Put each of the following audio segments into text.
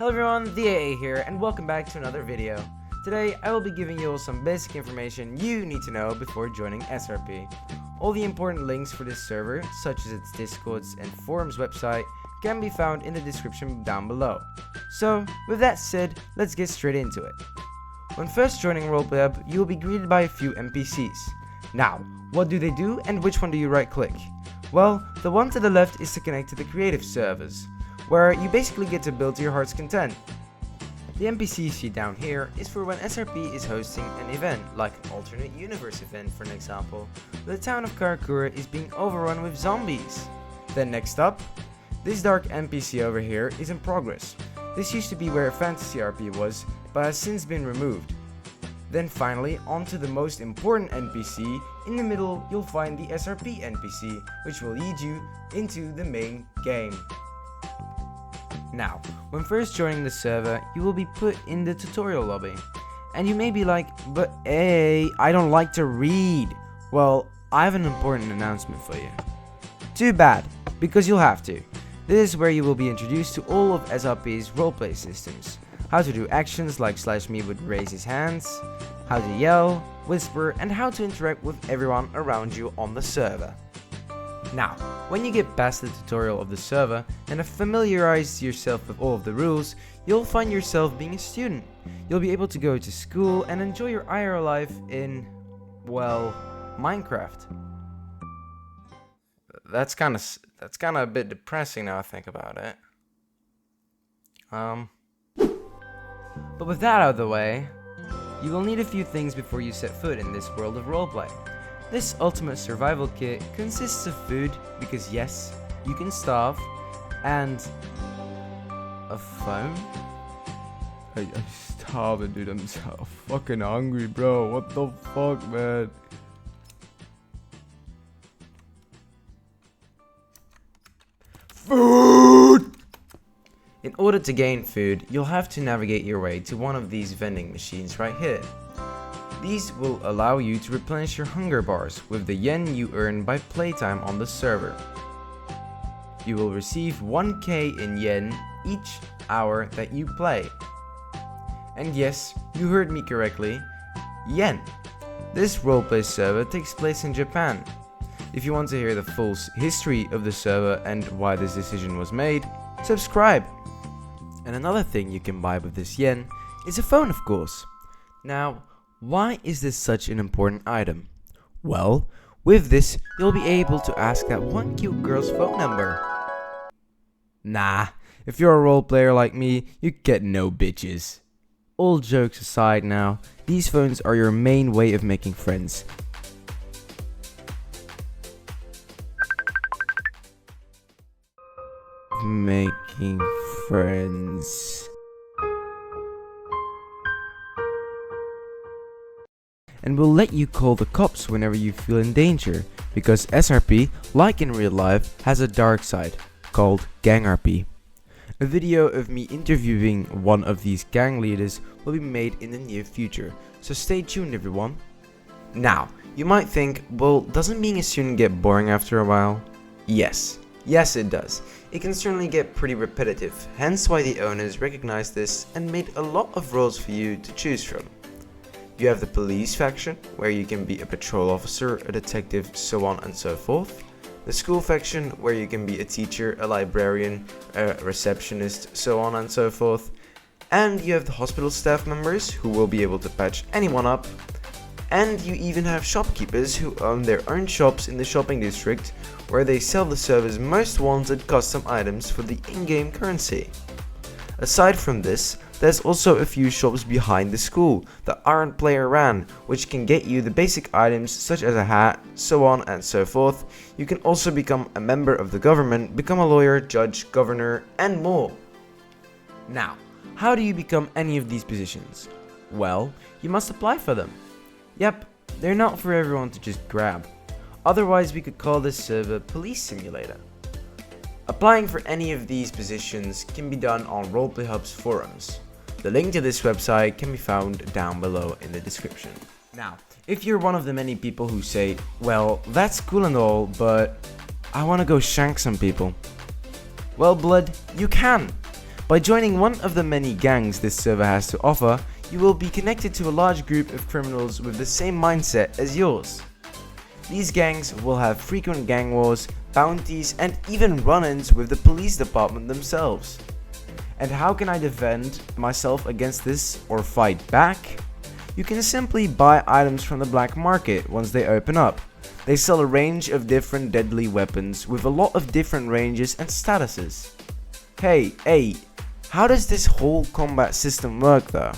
Hello everyone, the AA here, and welcome back to another video. Today, I will be giving you all some basic information you need to know before joining SRP. All the important links for this server, such as its Discords and forums website, can be found in the description down below. So, with that said, let's get straight into it. When first joining Roleplay Hub, you will be greeted by a few NPCs. Now, what do they do and which one do you right click? Well, the one to the left is to connect to the creative servers, where you basically get to build to your heart's content. The NPC you see down here is for when SRP is hosting an event, like an alternate universe event for an example. The town of Karakura is being overrun with zombies. Then next up, this dark NPC over here is in progress. This used to be where Fantasy RP was, but has since been removed. Then finally, onto the most important NPC. In the middle, you'll find the SRP NPC, which will lead you into the main game. Now, when first joining the server, you will be put in the tutorial lobby. And you may be like, but hey, I don't like to read. Well, I have an important announcement for you. Too bad, because you'll have to. This is where you will be introduced to all of SRP's roleplay systems. How to do actions like /me would raise his hands, how to yell, whisper, and how to interact with everyone around you on the server. Now, when you get past the tutorial of the server and have familiarized yourself with all of the rules, you'll find yourself being a student. You'll be able to go to school and enjoy your IRL life in, well, Minecraft. That's kind of a bit depressing now I think about it. But with that out of the way, you will need a few things before you set foot in this world of roleplay. This ultimate survival kit consists of food, because yes, you can starve, and a phone? I'm starving, dude. I'm so fucking hungry, bro. What the fuck, man? Food! In order to gain food, you'll have to navigate your way to one of these vending machines right here. These will allow you to replenish your hunger bars with the yen you earn by playtime on the server. You will receive 1k in yen each hour that you play. And yes, you heard me correctly, yen. This roleplay server takes place in Japan. If you want to hear the full history of the server and why this decision was made, subscribe. And another thing you can buy with this yen is a phone, of course. Now, why is this such an important item? Well, with this, you'll be able to ask that one cute girl's phone number. Nah, if you're a role player like me, you get no bitches. All jokes aside now, these phones are your main way of making friends. Making friends. And will let you call the cops whenever you feel in danger, because SRP, like in real life, has a dark side, called Gang RP. A video of me interviewing one of these gang leaders will be made in the near future, so stay tuned everyone. Now, you might think, well, doesn't being a student get boring after a while? Yes it does. It can certainly get pretty repetitive, hence why the owners recognized this and made a lot of roles for you to choose from. You have the police faction, where you can be a patrol officer, a detective, so on and so forth. The school faction, where you can be a teacher, a librarian, a receptionist, so on and so forth. And you have the hospital staff members, who will be able to patch anyone up. And you even have shopkeepers who own their own shops in the shopping district, where they sell the server's most wanted custom items for the in-game currency. Aside from this, there's also a few shops behind the school that aren't player ran, which can get you the basic items such as a hat, so on and so forth. You can also become a member of the government, become a lawyer, judge, governor, and more. Now, how do you become any of these positions? Well, you must apply for them. Yep, they're not for everyone to just grab. Otherwise, we could call this server Police Simulator. Applying for any of these positions can be done on Roleplay Hub's forums. The link to this website can be found down below in the description. Now, if you're one of the many people who say, well, that's cool and all, but I want to go shank some people. Well, blood, you can. By joining one of the many gangs this server has to offer, you will be connected to a large group of criminals with the same mindset as yours. These gangs will have frequent gang wars, bounties, and even run-ins with the police department themselves. And how can I defend myself against this or fight back? You can simply buy items from the black market once they open up. They sell a range of different deadly weapons with a lot of different ranges and statuses. Hey, how does this whole combat system work though?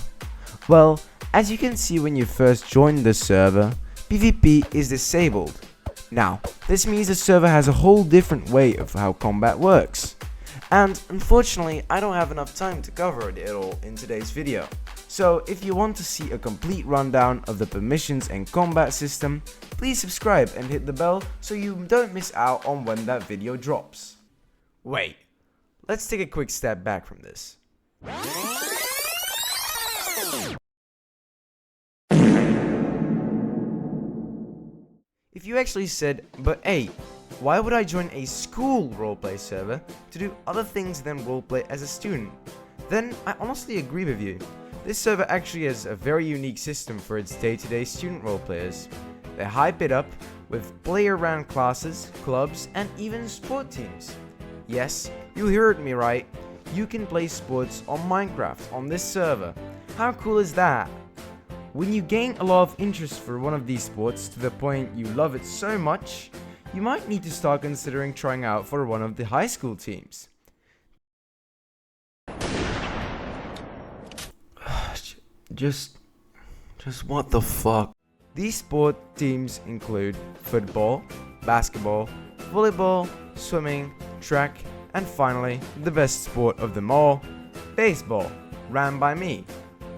Well, as you can see when you first join the server, PvP is disabled. Now, this means the server has a whole different way of how combat works. And unfortunately, I don't have enough time to cover it all in today's video. So if you want to see a complete rundown of the permissions and combat system, please subscribe and hit the bell so you don't miss out on when that video drops. Wait, let's take a quick step back from this. If you actually said, but hey, why would I join a school roleplay server to do other things than roleplay as a student? Then I honestly agree with you. This server actually has a very unique system for its day-to-day student roleplayers. They hype it up with player-round classes, clubs, and even sport teams. Yes, you heard me right. You can play sports on Minecraft on this server. How cool is that? When you gain a lot of interest for one of these sports to the point you love it so much, you might need to start considering trying out for one of the high school teams. Just what the fuck? These sport teams include football, basketball, volleyball, swimming, track, and finally, the best sport of them all, baseball, ran by me.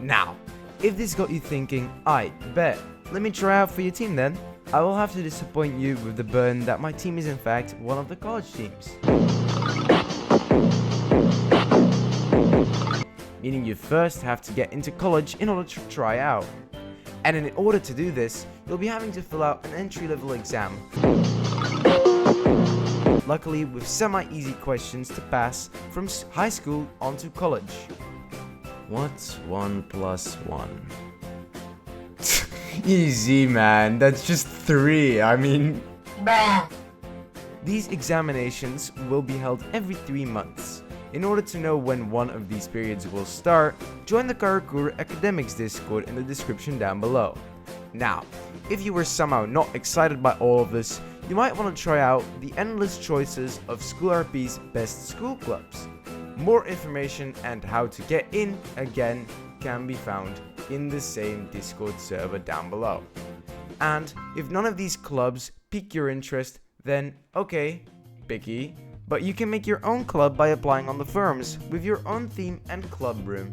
Now, if this got you thinking, I bet, let me try out for your team then, I will have to disappoint you with the burden that my team is in fact one of the college teams. Meaning you first have to get into college in order to try out. And in order to do this, you'll be having to fill out an entry-level exam. Luckily with semi-easy questions to pass from high school onto college. What's 1 plus 1? Easy man, that's just 3, I mean... These examinations will be held every 3 months. In order to know when one of these periods will start, join the Karakura Academics Discord in the description down below. Now, if you were somehow not excited by all of this, you might want to try out the endless choices of School RP's best school clubs. More information and how to get in, again, can be found in the same Discord server down below. And if none of these clubs pique your interest, then okay, picky, but you can make your own club by applying on the forums with your own theme and club room.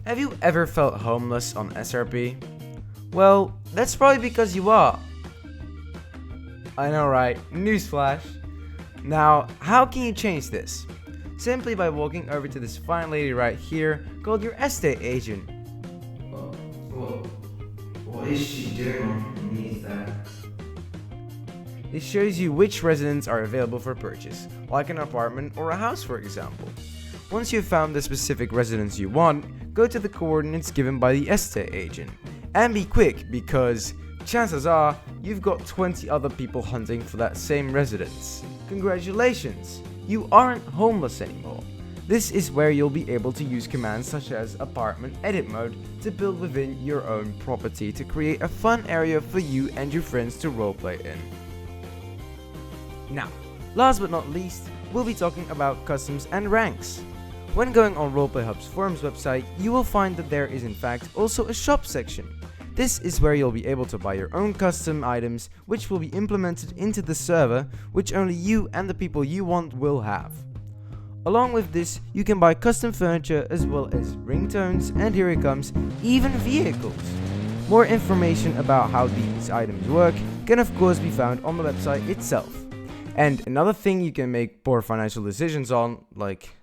Have you ever felt homeless on SRP? Well, that's probably because you are. I know, right? Newsflash. Now, how can you change this? Simply by walking over to this fine lady right here called your estate agent. What is she doing underneath that? This shows you which residents are available for purchase, like an apartment or a house for example. Once you've found the specific residence you want, go to the coordinates given by the estate agent. And be quick because chances are you've got 20 other people hunting for that same residence. Congratulations! You aren't homeless anymore. This is where you'll be able to use commands such as apartment edit mode to build within your own property to create a fun area for you and your friends to roleplay in. Now, last but not least, we'll be talking about customs and ranks. When going on Roleplay Hub's forums website, you will find that there is in fact also a shop section. This is where you'll be able to buy your own custom items which will be implemented into the server, which only you and the people you want will have. Along with this, you can buy custom furniture as well as ringtones, and here it comes, even vehicles. More information about how these items work can of course be found on the website itself. And another thing you can make poor financial decisions on, like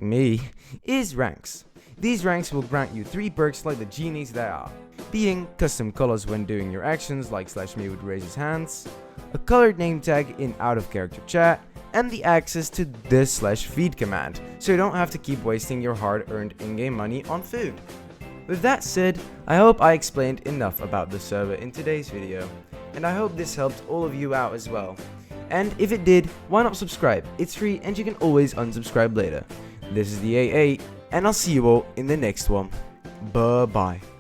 me, is ranks. These ranks will grant you 3 perks like the genies they are, being custom colors when doing your actions like /me would raise his hands, a colored name tag in out of character chat, and the access to this/feed command, so you don't have to keep wasting your hard-earned in-game money on food. With that said, I hope I explained enough about the server in today's video, and I hope this helped all of you out as well. And if it did, why not subscribe? It's free and you can always unsubscribe later. This is the AA, and I'll see you all in the next one. Bye bye.